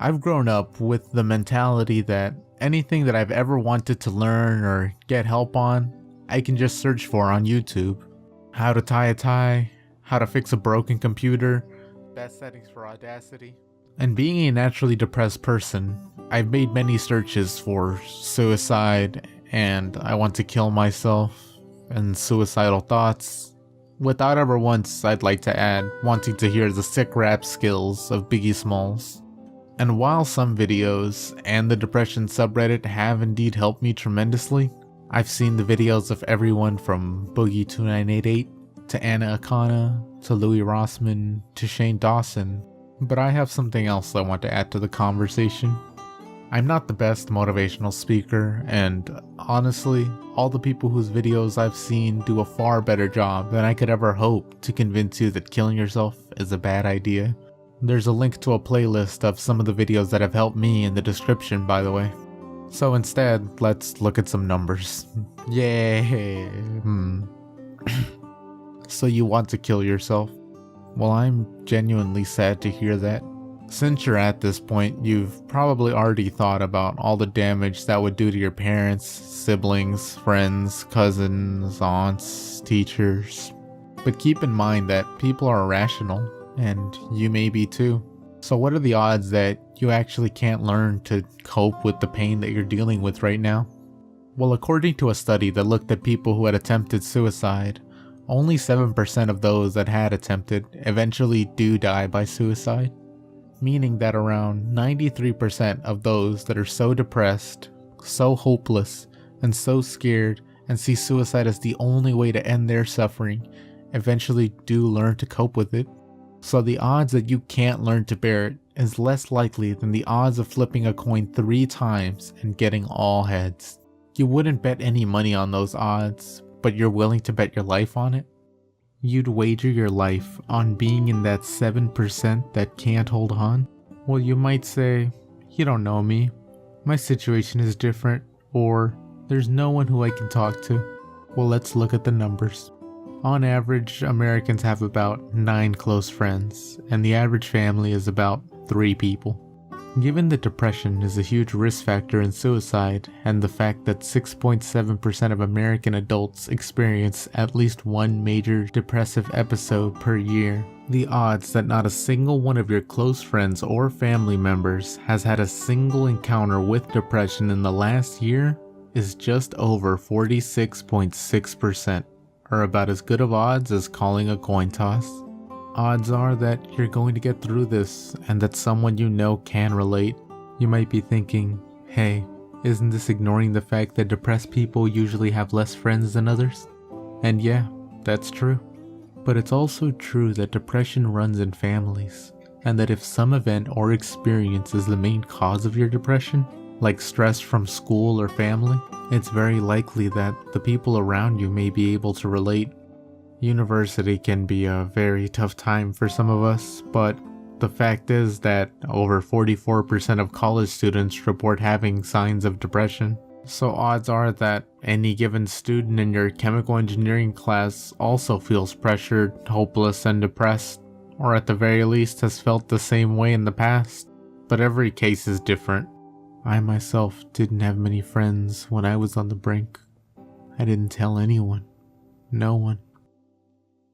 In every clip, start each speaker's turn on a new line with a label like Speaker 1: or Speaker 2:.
Speaker 1: I've grown up with the mentality that anything that I've ever wanted to learn or get help on, I can just search for on YouTube. How to tie a tie, how to fix a broken computer, best settings for Audacity. And being a naturally depressed person, I've made many searches for suicide and I want to kill myself and suicidal thoughts. Without ever once, I'd like to add, wanting to hear the sick rap skills of Biggie Smalls. And while some videos and the depression subreddit have indeed helped me tremendously, I've seen the videos of everyone from Boogie2988 to Anna Akana to Louis Rossman to Shane Dawson, but I have something else I want to add to the conversation. I'm not the best motivational speaker, and honestly, all the people whose videos I've seen do a far better job than I could ever hope to convince you that killing yourself is a bad idea. There's a link to a playlist of some of the videos that have helped me in the description, by the way. So instead, let's look at some numbers. Yay! So you want to kill yourself? Well, I'm genuinely sad to hear that. Since you're at this point, you've probably already thought about all the damage that would do to your parents, siblings, friends, cousins, aunts, teachers. But keep in mind that people are irrational, and you may be too. So what are the odds that you actually can't learn to cope with the pain that you're dealing with right now? Well, according to a study that looked at people who had attempted suicide, only 7% of those that had attempted eventually do die by suicide. Meaning that around 93% of those that are so depressed, so hopeless, and so scared and see suicide as the only way to end their suffering eventually do learn to cope with it. So the odds that you can't learn to bear it is less likely than the odds of flipping a coin 3 times and getting all heads. You wouldn't bet any money on those odds, but you're willing to bet your life on it? You'd wager your life on being in that 7% that can't hold on? Well, you might say, you don't know me, my situation is different, or there's no one who I can talk to. Well, let's look at the numbers. On average, Americans have about 9 close friends, and the average family is about 3 people. Given that depression is a huge risk factor in suicide, and the fact that 6.7% of American adults experience at least one major depressive episode per year, the odds that not a single one of your close friends or family members has had a single encounter with depression in the last year is just over 46.6%, or about as good of odds as calling a coin toss. Odds are that you're going to get through this and that someone you know can relate. You might be thinking, hey, isn't this ignoring the fact that depressed people usually have less friends than others? And yeah, that's true. But it's also true that depression runs in families, and that if some event or experience is the main cause of your depression, like stress from school or family, it's very likely that the people around you may be able to relate. University can be a very tough time for some of us, but the fact is that over 44% of college students report having signs of depression. So odds are that any given student in your chemical engineering class also feels pressured, hopeless, and depressed, or at the very least has felt the same way in the past. But every case is different. I myself didn't have many friends when I was on the brink. I didn't tell anyone. No one.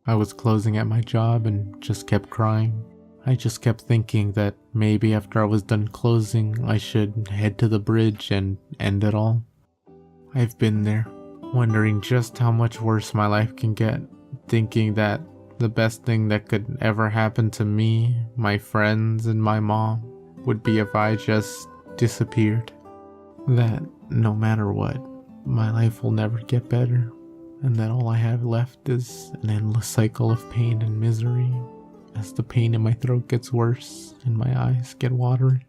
Speaker 1: I was closing at my job and just kept crying. I just kept thinking that maybe after I was done closing, I should head to the bridge and end it all. I've been there, wondering just how much worse my life can get, thinking that the best thing that could ever happen to me, my friends, and my mom would be if I just disappeared. That no matter what, my life will never get better. And that all I have left is an endless cycle of pain and misery as the pain in my throat gets worse and my eyes get watery.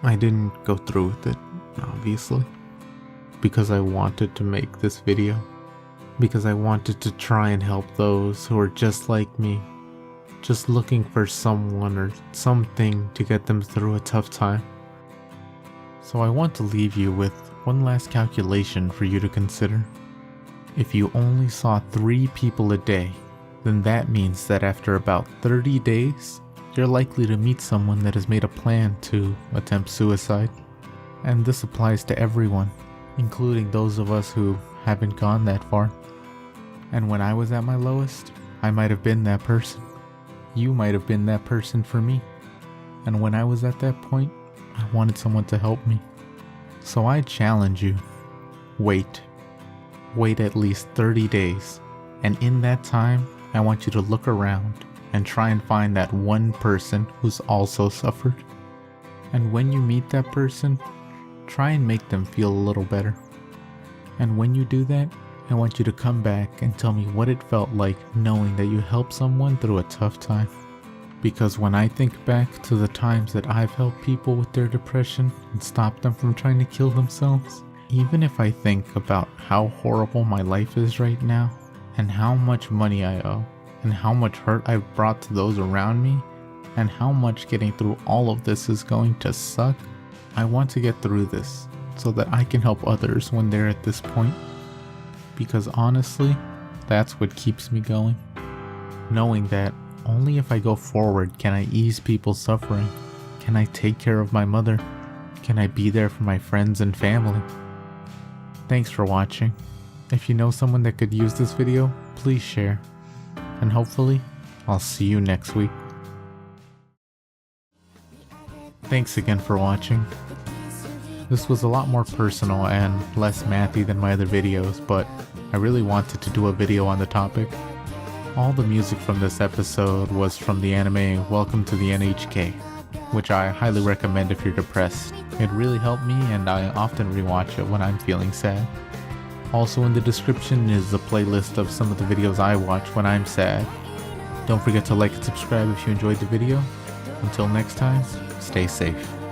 Speaker 1: I didn't go through with it, obviously, because I wanted to make this video, because I wanted to try and help those who are just like me, just looking for someone or something to get them through a tough time. So I want to leave you with one last calculation for you to consider. If you only saw 3 people a day, then that means that after about 30 days, you're likely to meet someone that has made a plan to attempt suicide. And this applies to everyone, including those of us who haven't gone that far. And when I was at my lowest, I might have been that person. You might have been that person for me. And when I was at that point, I wanted someone to help me. So I challenge you, wait. Wait at least 30 days. And in that time, I want you to look around and try and find that one person who's also suffered. And when you meet that person, try and make them feel a little better. And when you do that, I want you to come back and tell me what it felt like knowing that you helped someone through a tough time. Because when I think back to the times that I've helped people with their depression and stopped them from trying to kill themselves, even if I think about how horrible my life is right now, and how much money I owe, and how much hurt I've brought to those around me, and how much getting through all of this is going to suck, I want to get through this so that I can help others when they're at this point. Because honestly, that's what keeps me going. Knowing that only if I go forward can I ease people's suffering. Can I take care of my mother? Can I be there for my friends and family? Thanks for watching. If you know someone that could use this video, please share. And hopefully, I'll see you next week. Thanks again for watching. This was a lot more personal and less mathy than my other videos, but I really wanted to do a video on the topic. All the music from this episode was from the anime Welcome to the NHK, which I highly recommend if you're depressed. It really helped me and I often rewatch it when I'm feeling sad. Also in the description is a playlist of some of the videos I watch when I'm sad. Don't forget to like and subscribe if you enjoyed the video. Until next time, stay safe.